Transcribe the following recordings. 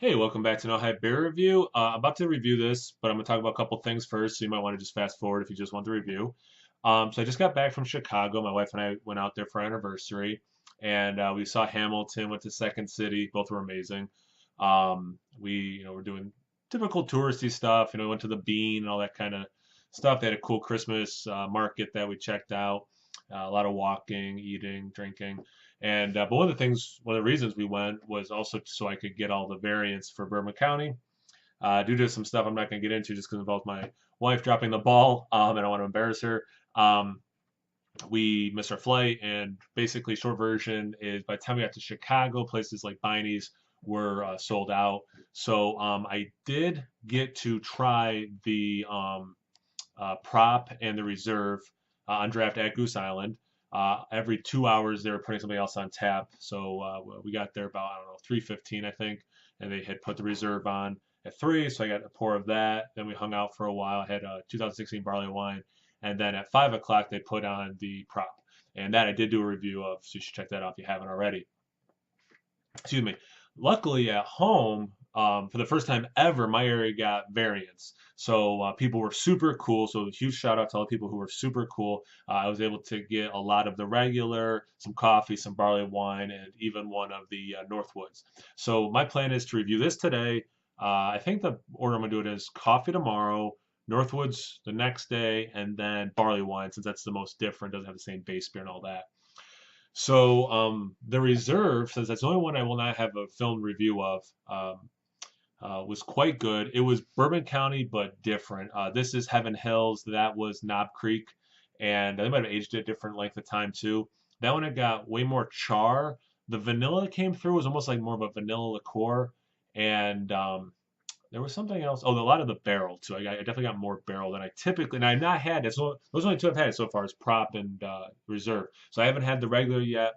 Hey, welcome back to No Hype Beer Review. I'm about to review this, but I'm going to talk about a couple things first, so you might want to just fast forward if you just want the review. So I just got back from Chicago. My wife and I went out there for our anniversary, and we saw Hamilton, went to Second City. Both were amazing. We're doing typical touristy stuff. Went to the Bean and all that kind of stuff. They had a cool Christmas market that we checked out. A lot of walking, eating, drinking. And but one of the reasons we went was also so I could get all the variants for Bourbon County. Due to some stuff I'm not going to get into just because it involves my wife dropping the ball, and I don't want to embarrass her. Um, we missed our flight, and basically, short version is by the time we got to Chicago, places like Biney's were sold out. So I did get to try the prop and the reserve on draft at Goose Island. Every 2 hours, they were putting something else on tap. So we got there about, I don't know, 3:15, I think, and they had put the reserve on at 3, so I got a pour of that. Then we hung out for a while. I had a 2016 barley wine, and then at 5 o'clock they put on the prop, and that I did do a review of. So you should check that out if you haven't already. Excuse me. Luckily, at home, for the first time ever, my area got variants. So people were super cool. So a huge shout out to all the people who were super cool. I was able to get a lot of the regular, some coffee, some barley wine, and even one of the Northwoods. So my plan is to review this today. I think the order I'm gonna do it is coffee tomorrow, Northwoods the next day, and then barley wine since that's the most different, doesn't have the same base beer and all that. So the reserve, since that's the only one I will not have a film review of, was quite good. It was Bourbon County, but different. This is Heaven Hills. That was Knob Creek, and they might have aged it a different length of time too. That one it got way more char. The vanilla that came through was almost like more of a vanilla liqueur, and there was something else. Oh, a lot of the barrel too. I definitely got more barrel than I typically. And I've not had it. So those are only two I've had so far is prop and reserve. So I haven't had the regular yet.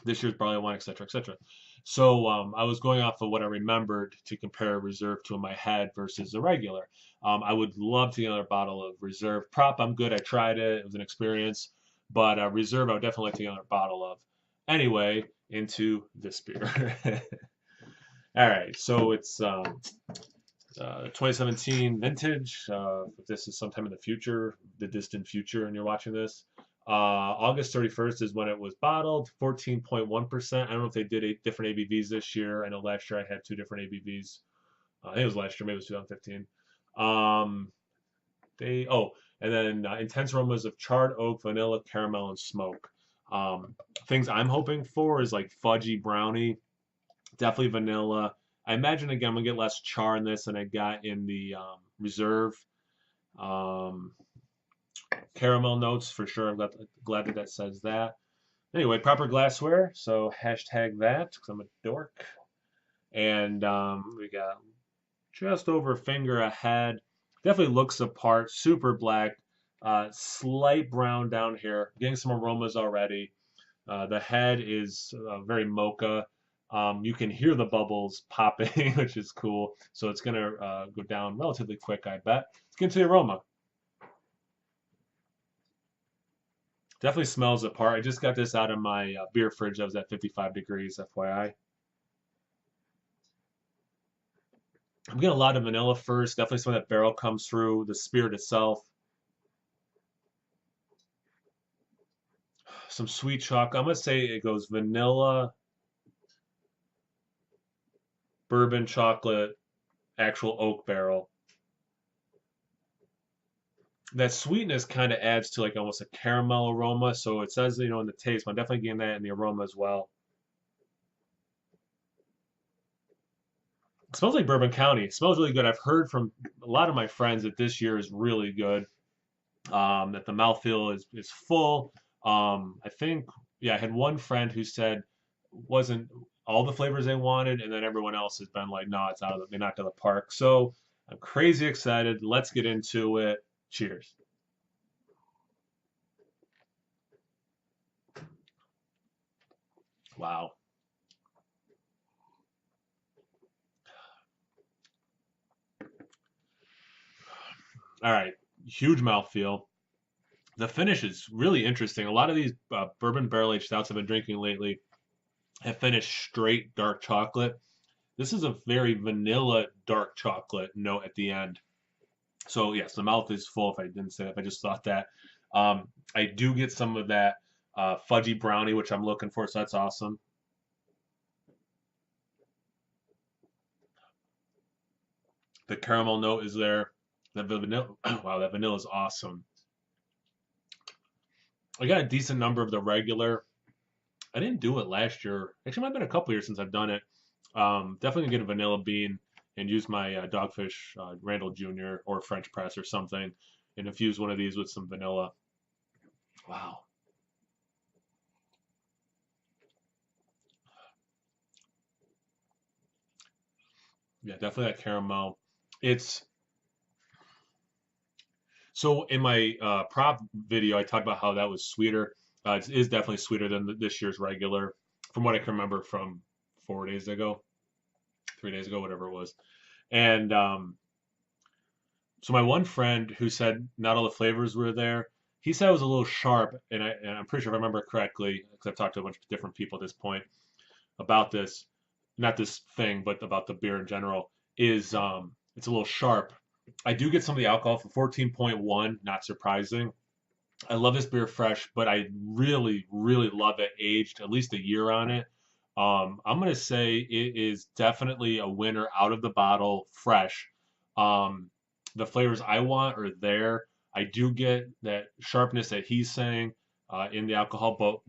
This year's barley wine, etc., etc. So I was going off of what I remembered to compare reserve to in my head versus the regular. I would love to get another bottle of reserve. Prop, I'm good. I tried it. It was an experience. But reserve, I would definitely like to get another bottle of. Anyway, into this beer. All right, so it's 2017 vintage. If this is sometime in the future, the distant future, and you're watching this, August 31st is when it was bottled, 14.1%. I don't know if they did different ABVs this year. I know last year I had two different ABVs. I think it was last year, maybe it was 2015. Um, and then intense aromas of charred oak, vanilla, caramel, and smoke. Um, Things I'm hoping for is like fudgy brownie, definitely vanilla. I imagine again I'm gonna get less char in this than I got in the reserve. Um, Caramel notes for sure. I'm glad that that says that. Anyway, proper glassware. So hashtag that because I'm a dork. And we got just over a finger ahead. Definitely looks apart. Super black. Slight brown down here. Getting some aromas already. The head is very mocha. You can hear the bubbles popping, which is cool. So it's gonna go down relatively quick, I bet. Let's get into the aroma. Definitely smells apart. I just got this out of my beer fridge that was at 55 degrees, FYI. I'm getting a lot of vanilla first. Definitely some of that barrel comes through. The spirit itself. Some sweet chocolate. I'm gonna say it goes vanilla, bourbon chocolate, actual oak barrel. That sweetness kind of adds to like almost a caramel aroma. So it says, in the taste, but I'm definitely getting that in the aroma as well. It smells like Bourbon County. It smells really good. I've heard from a lot of my friends that this year is really good. That the mouthfeel is full. I think, yeah, I had one friend who said wasn't all the flavors they wanted, and then everyone else has been like, no, it's out of they knocked out of the park. So I'm crazy excited. Let's get into it. Cheers. Wow. All right. Huge mouthfeel. The finish is really interesting. A lot of these bourbon barrel aged stouts I've been drinking lately have finished straight dark chocolate. This is a very vanilla dark chocolate note at the end. So yes, the mouth is full. If I didn't say that, if I just thought that, I do get some of that fudgy brownie, which I'm looking for. So that's awesome. The caramel note is there. The vanilla, wow, that vanilla is awesome. I got a decent number of the regular. I didn't do it last year. Actually, it might have been a couple years since I've done it. Definitely gonna get a vanilla bean and use my Dogfish Randall Jr. or French press or something and infuse one of these with some vanilla. Wow. Yeah, definitely that caramel. It's so in my prop video, I talked about how that was sweeter. It is definitely sweeter than this year's regular, from what I can remember from 4 days ago, 3 days ago, whatever it was. And so my one friend who said not all the flavors were there, he said it was a little sharp, and I'm pretty sure if I remember correctly, because I've talked to a bunch of different people at this point about this, not this thing, but about the beer in general, is it's a little sharp. I do get some of the alcohol for 14.1, not surprising. I love this beer fresh, but I really, really love it aged, at least a year on it. I'm gonna say it is definitely a winner out of the bottle fresh. Um, the flavors I want are there. I do get that sharpness that he's saying in the alcohol, but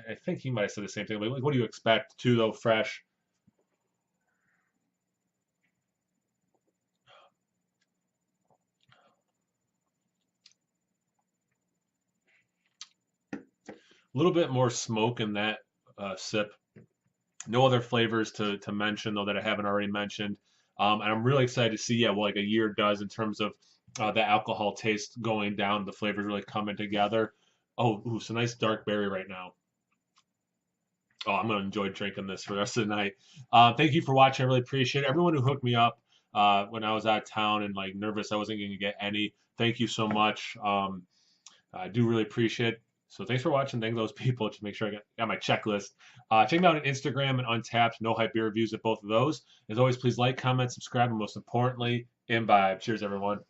I think he might have said the same thing. Like, what do you expect? Too though, fresh. A little bit more smoke in that sip. No other flavors to mention though that I haven't already mentioned. And I'm really excited to see what like a year does in terms of the alcohol taste going down, the flavors really coming together. Oh, ooh, it's a nice dark berry right now. Oh, I'm gonna enjoy drinking this for the rest of the night. Thank you for watching. I really appreciate it. Everyone who hooked me up when I was out of town and like nervous I wasn't going to get any. Thank you so much. I do really appreciate it. So thanks for watching. Thank those people. Just make sure I got my checklist. Check me out on Instagram and Untapped. No hype beer reviews at both of those. As always, please like, comment, subscribe, and most importantly, imbibe. Cheers, everyone.